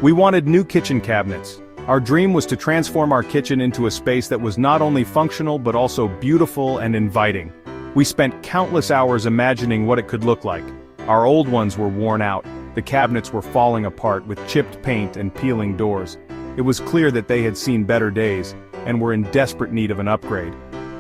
We wanted new kitchen cabinets. Our dream was to transform our kitchen into a space that was not only functional but also beautiful and inviting. We spent countless hours imagining what it could look like. Our old ones were worn out. The cabinets were falling apart with chipped paint and peeling doors. It was clear that they had seen better days and were in desperate need of an upgrade.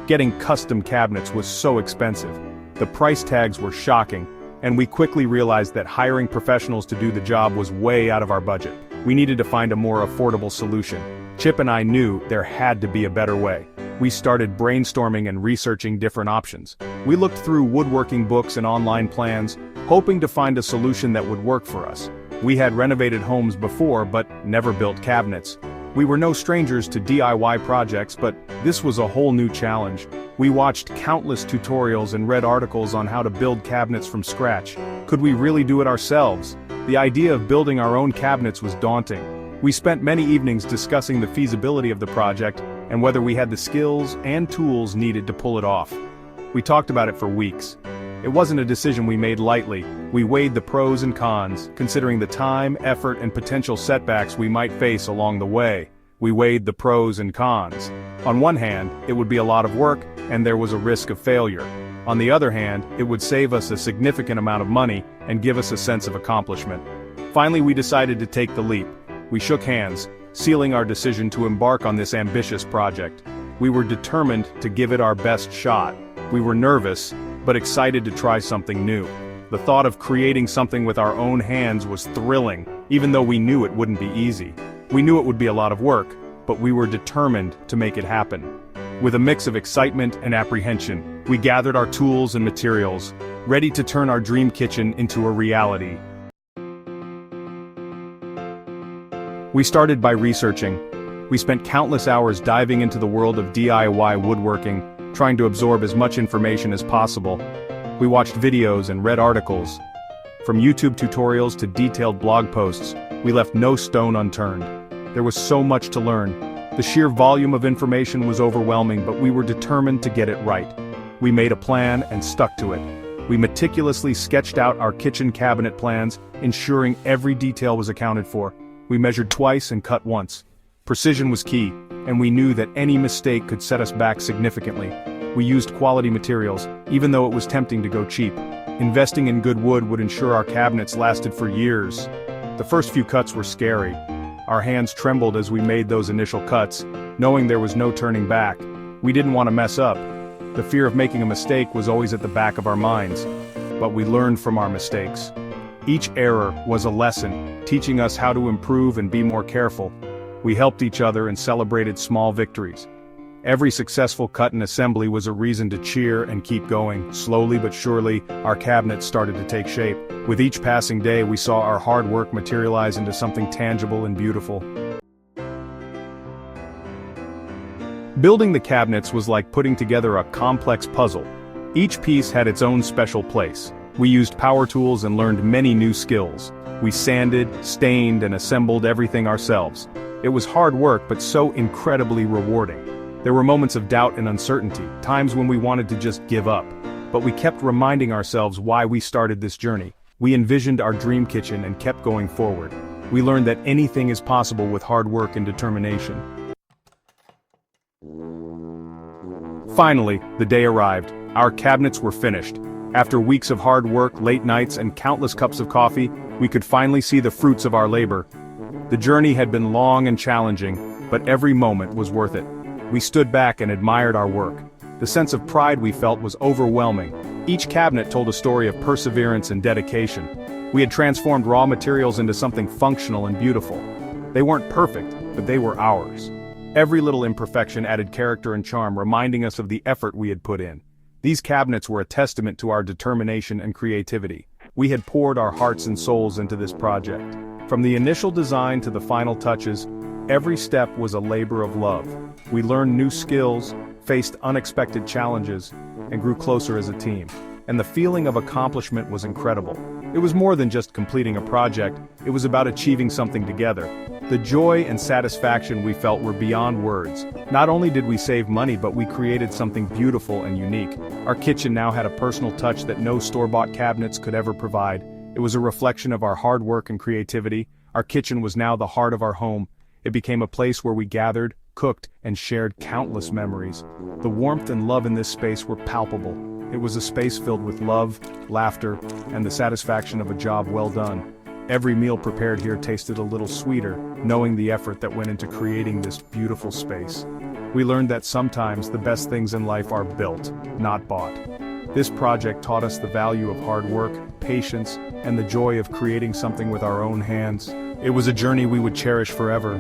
Getting custom cabinets was so expensive. The price tags were shocking, and we quickly realized that hiring professionals to do the job was way out of our budget. We needed to find a more affordable solution. Chip and I knew there had to be a better way. We started brainstorming and researching different options. We looked through woodworking books and online plans, hoping to find a solution that would work for us. We had renovated homes before but never built cabinets. We were no strangers to DIY projects, but this was a whole new challenge. We watched countless tutorials and read articles on how to build cabinets from scratch. Could we really do it ourselves? The idea of building our own cabinets was daunting. We spent many evenings discussing the feasibility of the project and whether we had the skills and tools needed to pull it off. We talked about it for weeks. It wasn't a decision we made lightly. We weighed the pros and cons, considering the time, effort, and potential setbacks we might face along the way. We weighed the pros and cons. On one hand, it would be a lot of work, and there was a risk of failure. On the other hand, it would save us a significant amount of money and give us a sense of accomplishment. Finally, we decided to take the leap. We shook hands, sealing our decision to embark on this ambitious project. We were determined to give it our best shot. We were nervous, but excited to try something new. The thought of creating something with our own hands was thrilling, even though we knew it wouldn't be easy. We knew it would be a lot of work, but we were determined to make it happen. With a mix of excitement and apprehension, we gathered our tools and materials, ready to turn our dream kitchen into a reality. We started by researching. We spent countless hours diving into the world of DIY woodworking, trying to absorb as much information as possible. We watched videos and read articles. From YouTube tutorials to detailed blog posts, we left no stone unturned. There was so much to learn. The sheer volume of information was overwhelming, but we were determined to get it right. We made a plan and stuck to it. We meticulously sketched out our kitchen cabinet plans, ensuring every detail was accounted for. We measured twice and cut once. Precision was key, and we knew that any mistake could set us back significantly. We used quality materials, even though it was tempting to go cheap. Investing in good wood would ensure our cabinets lasted for years. The first few cuts were scary. Our hands trembled as we made those initial cuts, knowing there was no turning back. We didn't want to mess up. The fear of making a mistake was always at the back of our minds. But we learned from our mistakes. Each error was a lesson, teaching us how to improve and be more careful. We helped each other and celebrated small victories. Every successful cut and assembly was a reason to cheer and keep going. Slowly but surely, our cabinets started to take shape. With each passing day, we saw our hard work materialize into something tangible and beautiful. Building the cabinets was like putting together a complex puzzle. Each piece had its own special place. We used power tools and learned many new skills. We sanded, stained, and assembled everything ourselves. It was hard work, but so incredibly rewarding. There were moments of doubt and uncertainty, times when we wanted to just give up. But we kept reminding ourselves why we started this journey. We envisioned our dream kitchen and kept going forward. We learned that anything is possible with hard work and determination. Finally, the day arrived. Our cabinets were finished. After weeks of hard work, late nights, and countless cups of coffee, we could finally see the fruits of our labor. The journey had been long and challenging, but every moment was worth it. We stood back and admired our work. The sense of pride we felt was overwhelming. Each cabinet told a story of perseverance and dedication. We had transformed raw materials into something functional and beautiful. They weren't perfect, but they were ours. Every little imperfection added character and charm, reminding us of the effort we had put in. These cabinets were a testament to our determination and creativity. We had poured our hearts and souls into this project. From the initial design to the final touches, every step was a labor of love. We learned new skills, faced unexpected challenges, and grew closer as a team. And the feeling of accomplishment was incredible. It was more than just completing a project, it was about achieving something together. The joy and satisfaction we felt were beyond words. Not only did we save money, but we created something beautiful and unique. Our kitchen now had a personal touch that no store-bought cabinets could ever provide. It was a reflection of our hard work and creativity, Our kitchen was now the heart of our home. It became a place where we gathered, cooked, and shared countless memories. The warmth and love in this space were palpable. It was a space filled with love, laughter, and the satisfaction of a job well done. Every meal prepared here tasted a little sweeter, knowing the effort that went into creating this beautiful space. We learned that sometimes the best things in life are built, not bought. This project taught us the value of hard work, patience, and the joy of creating something with our own hands. It was a journey we would cherish forever,